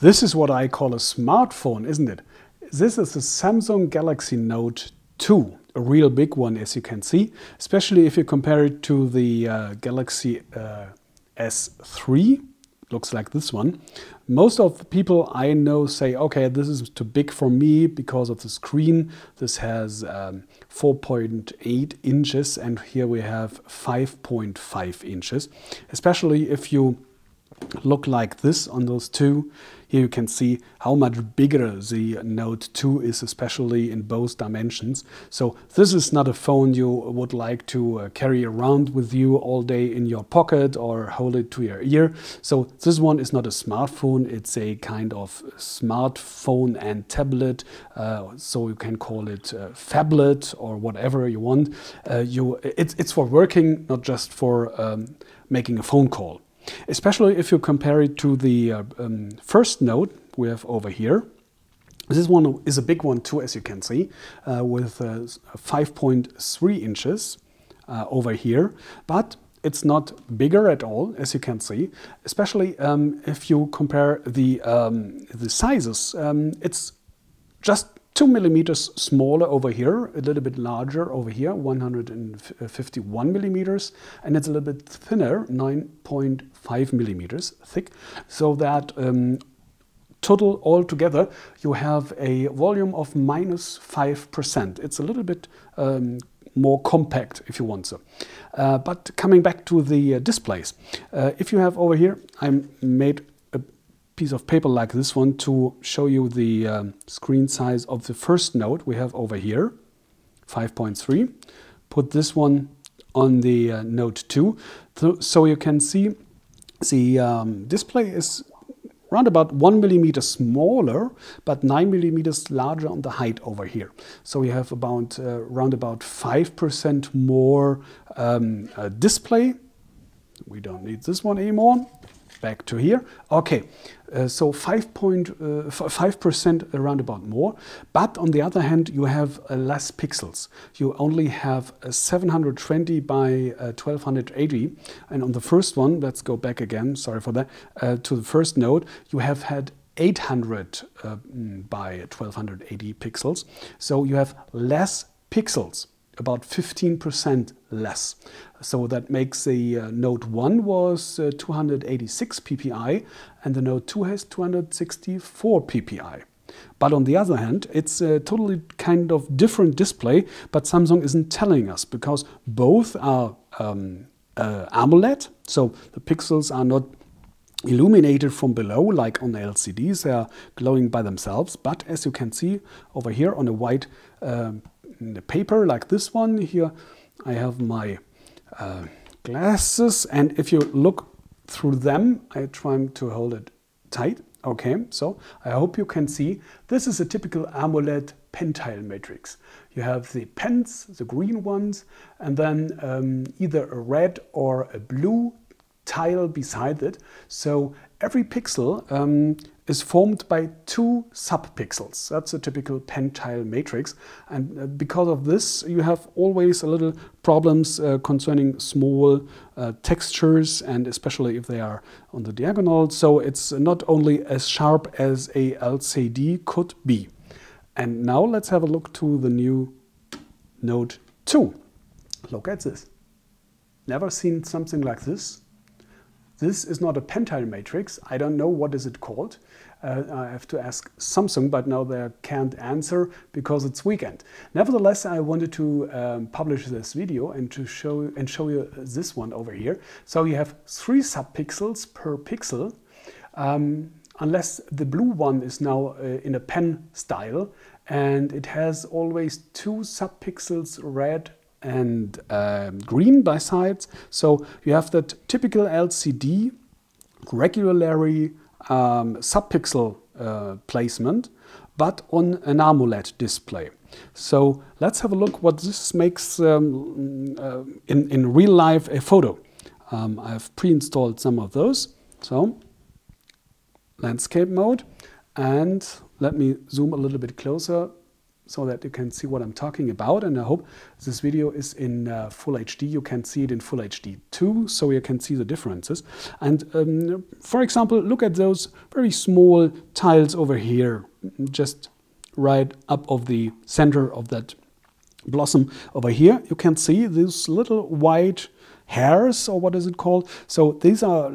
This is what I call a smartphone, isn't it? This is the Samsung Galaxy Note 2, a real big one, as you can see, especially if you compare it to the Galaxy S3. Looks like this one. Most of the people I know say, okay, this is too big for me because of the screen. This has 4.8 inches and here we have 5.5 inches. Especially if you look like this on those two. Here you can see how much bigger the Note 2 is, especially in both dimensions. So this is not a phone you would like to carry around with you all day in your pocket or hold it to your ear. So this one is not a smartphone, it's a kind of smartphone and tablet. So you can call it phablet or whatever you want. It's for working, not just for making a phone call. Especially if you compare it to the first Note we have over here. This one is a big one too, as you can see, with 5.3 inches over here. But it's not bigger at all, as you can see. Especially if you compare the sizes. It's just 2 millimeters smaller over here, a little bit larger over here, 151 millimeters, and it's a little bit thinner, 9.5 millimeters thick, so that total altogether you have a volume of -5%. It's a little bit more compact, if you want so. But coming back to the displays, if you have over here, I made piece of paper like this one to show you the screen size of the first Note we have over here, 5.3. Put this one on the Note 2, so you can see the display is around about 1 millimeter smaller, but 9 millimeters larger on the height over here. So you have about around about 5% more display. We don't need this one anymore. Back to here. Okay, so 5% around about more, but on the other hand you have less pixels. You only have 720 by 1280, and on the first one, let's go back again, sorry for that, to the first Note, you have had 800 by 1280 pixels, so you have less pixels, about 15% less. So that makes the Note 1 was 286 ppi and the Note 2 has 264 ppi. But on the other hand, it's a totally kind of different display, but Samsung isn't telling us because both are AMOLED, so the pixels are not illuminated from below like on LCDs, they are glowing by themselves. But as you can see over here on a white paper like this one, here I have my glasses, and if you look through them, I try to hold it tight. Okay, so I hope you can see this is a typical AMOLED pentile matrix. You have the pens, the green ones, and then either a red or a blue tile beside it. So every pixel is formed by 2 subpixels. That's a typical pentile matrix, and because of this you have always a little problems concerning small textures, and especially if they are on the diagonal. So it's not only as sharp as a LCD could be. And now let's have a look to the new Note 2. Look at this. Never seen something like this. This is not a pentile matrix. I don't know what is it called. I have to ask Samsung, but now they can't answer because it's weekend. Nevertheless, I wanted to publish this video and to show you this one over here. So you have 3 subpixels per pixel, unless the blue one is now in a pen style, and it has always 2 subpixels, red and green by sides. So you have that typical LCD regularly subpixel placement, but on an AMOLED display. So let's have a look what this makes in real life a photo. I've pre-installed some of those. So landscape mode, and let me zoom a little bit closer so that you can see what I'm talking about. And I hope this video is in full HD. You can see it in full HD too, so you can see the differences. And for example, look at those very small tiles over here, just right up of the center of that blossom over here. You can see these little white hairs, or what is it called? So these are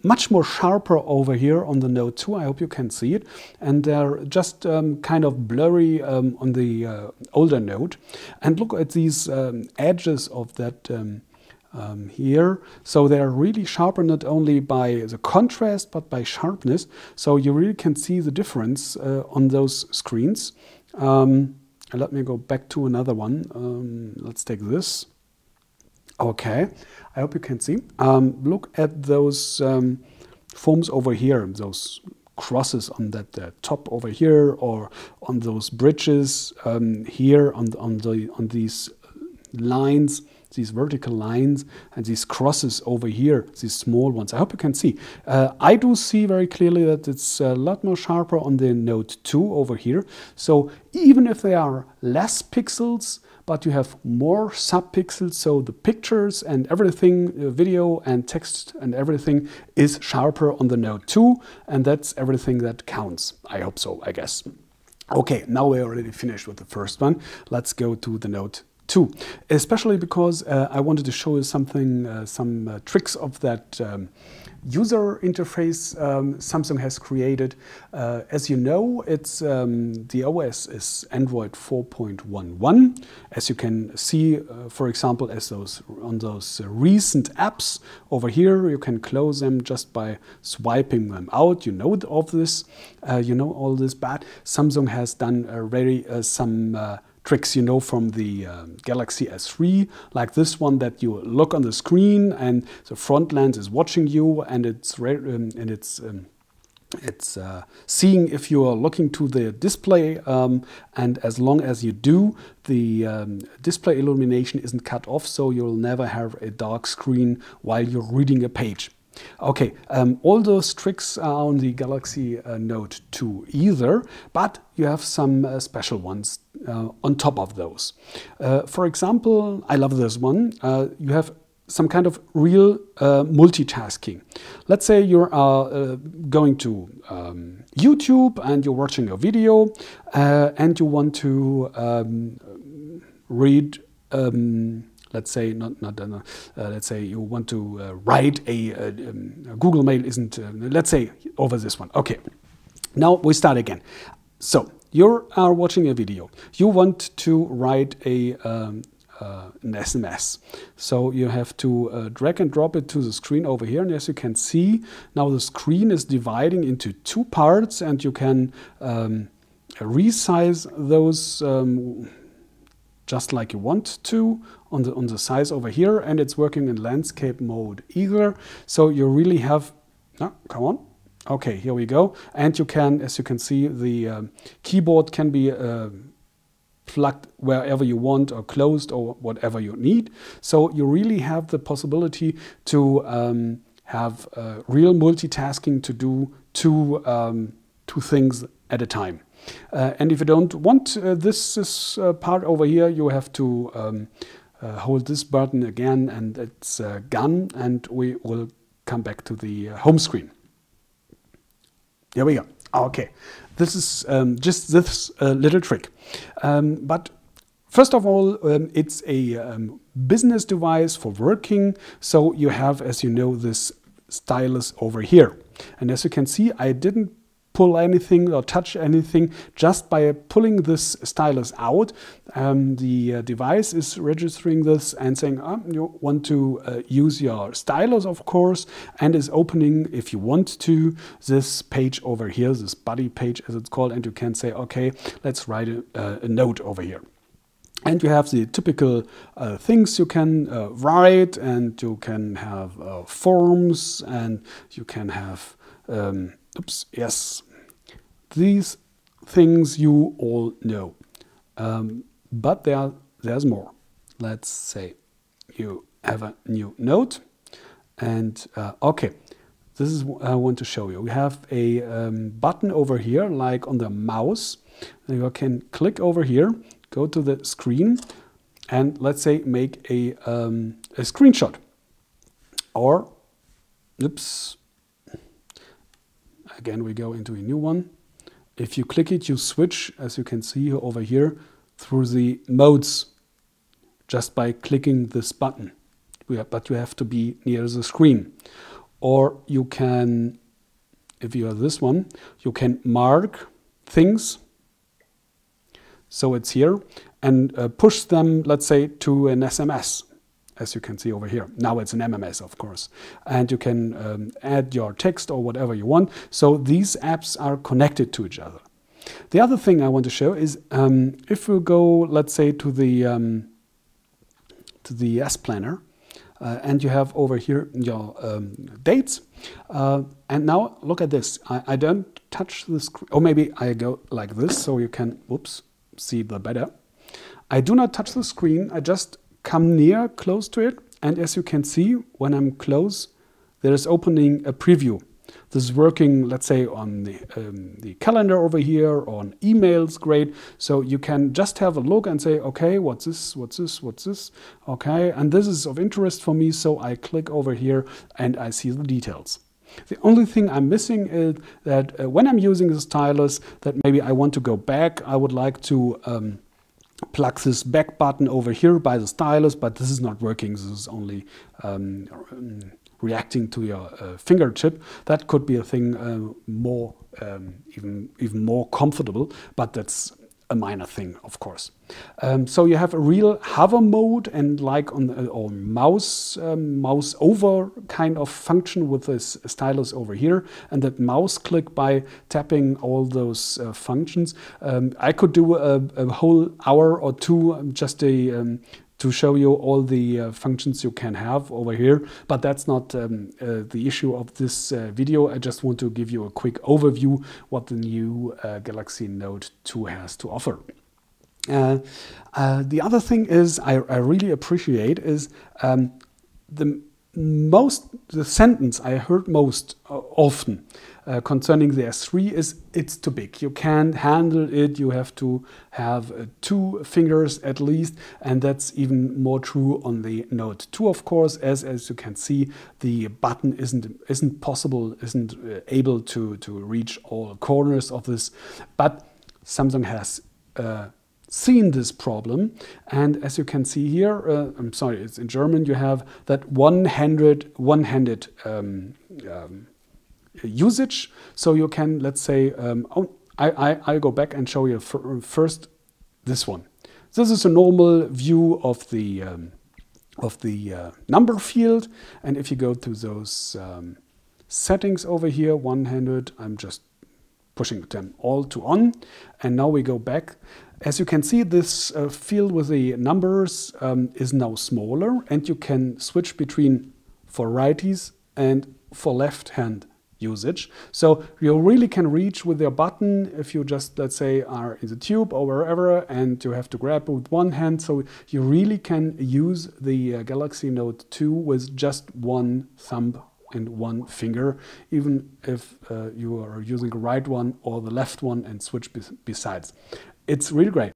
much more sharper over here on the Note 2. I hope you can see it. And they're just kind of blurry on the older Note. And look at these edges of that here. So they're really sharper, not only by the contrast, but by sharpness. So you really can see the difference on those screens. Let me go back to another one. Let's take this. Okay, I hope you can see. Look at those foams over here, those crosses on that top over here, or on those bridges here on these lines, these vertical lines, and these crosses over here, these small ones. I hope you can see. I do see very clearly that it's a lot more sharper on the Note 2 over here. So even if they are less pixels, but you have more subpixels, so the pictures and everything, video and text and everything is sharper on the Note 2, and that's everything that counts. I hope so, I guess. Okay, now we're already finished with the first one. Let's go to the Note 2, especially because I wanted to show you something, some tricks of that user interface Samsung has created. As you know, it's the OS is Android 4.11. As you can see, for example, as on those recent apps over here, you can close them just by swiping them out. You know of this, you know all this, but Samsung has done some tricks, you know, from the Galaxy S3, like this one, that you look on the screen and the front lens is watching you, and it's seeing if you are looking to the display, and as long as you do, the display illumination isn't cut off, so you'll never have a dark screen while you're reading a page. Okay, all those tricks are on the Galaxy Note 2 either, but you have some special ones on top of those. For example, I love this one. You have some kind of real multitasking. Let's say you're going to YouTube and you're watching a video and you want to read let's say let's say you want to write a Google Mail isn't let's say over this one. Okay, now we start again. So you are watching a video. You want to write an SMS. So you have to drag and drop it to the screen over here. And as you can see, now the screen is dividing into two parts, and you can resize those just like you want to on the size over here, and it's working in landscape mode either. So you really have, no, come on. Okay, here we go. And you can, as you can see, the keyboard can be plugged wherever you want, or closed, or whatever you need. So you really have the possibility to have real multitasking, to do two things at a time. And if you don't want this part over here, you have to hold this button again, and it's gone, and we will come back to the home screen. Here we go. Okay, this is just this little trick. But first of all, it's a business device for working. So you have, as you know, this stylus over here. And as you can see, I didn't pull anything or touch anything. Just by pulling this stylus out, the device is registering this and saying, you want to use your stylus, of course, and is opening, if you want to, this page over here, this body page as it's called, and you can say, okay, let's write a note over here. And you have the typical things you can write, and you can have forms, and you can have oops, yes, these things you all know. But there's more. Let's say you have a new note, and okay, this is what I want to show you. We have a button over here, like on the mouse. And you can click over here, go to the screen, and let's say make a screenshot. Or, oops, again we go into a new one. If you click it, you switch, as you can see over here, through the modes just by clicking this button. But you have to be near the screen. Or you can, if you have this one, you can mark things. So it's here, and push them, let's say, to an SMS, as you can see over here. Now it's an MMS, of course. And you can add your text or whatever you want. So these apps are connected to each other. The other thing I want to show is if we go, let's say, to the S Planner, and you have over here your dates. And now look at this. I don't touch the screen. Or maybe I go like this so you can, whoops, see the better. I do not touch the screen. I just come near, close to it. And as you can see, when I'm close, there is opening a preview. This is working, let's say, on the calendar over here, on emails, great. So you can just have a look and say, okay, what's this, what's this, what's this? Okay, and this is of interest for me, so I click over here and I see the details. The only thing I'm missing is that when I'm using the stylus, that maybe I want to go back, I would like to plug this back button over here by the stylus, but this is not working. This is only reacting to your fingertip. That could be a thing more, even more comfortable, but that's a minor thing, of course. So you have a real hover mode and like on the or mouse over kind of function with this stylus over here, and that mouse click by tapping all those functions. I could do a whole hour or two just to show you all the functions you can have over here, but that's not the issue of this video. I just want to give you a quick overview what the new Galaxy Note 2 has to offer. The other thing is I really appreciate is the sentence I heard most often concerning the S3 is it's too big. You can't handle it. You have to have 2 fingers at least, and that's even more true on the Note 2, of course. As you can see, the button isn't possible, isn't able to reach all corners of this. But Samsung has seen this problem, and as you can see here, I'm sorry, it's in German, you have that one-handed usage. So you can, let's say, I'll go back and show you first this one. This is a normal view of the number field, and if you go to those settings over here, one-handed, I'm just pushing them all to on, and now we go back. As you can see, this field with the numbers is now smaller, and you can switch between for righties and for left-hand usage. So you really can reach with your button if you just, let's say, are in the tube or wherever and you have to grab with one hand. So you really can use the Galaxy Note 2 with just one thumb and one finger, even if you are using the right one or the left one and switch besides. It's really great.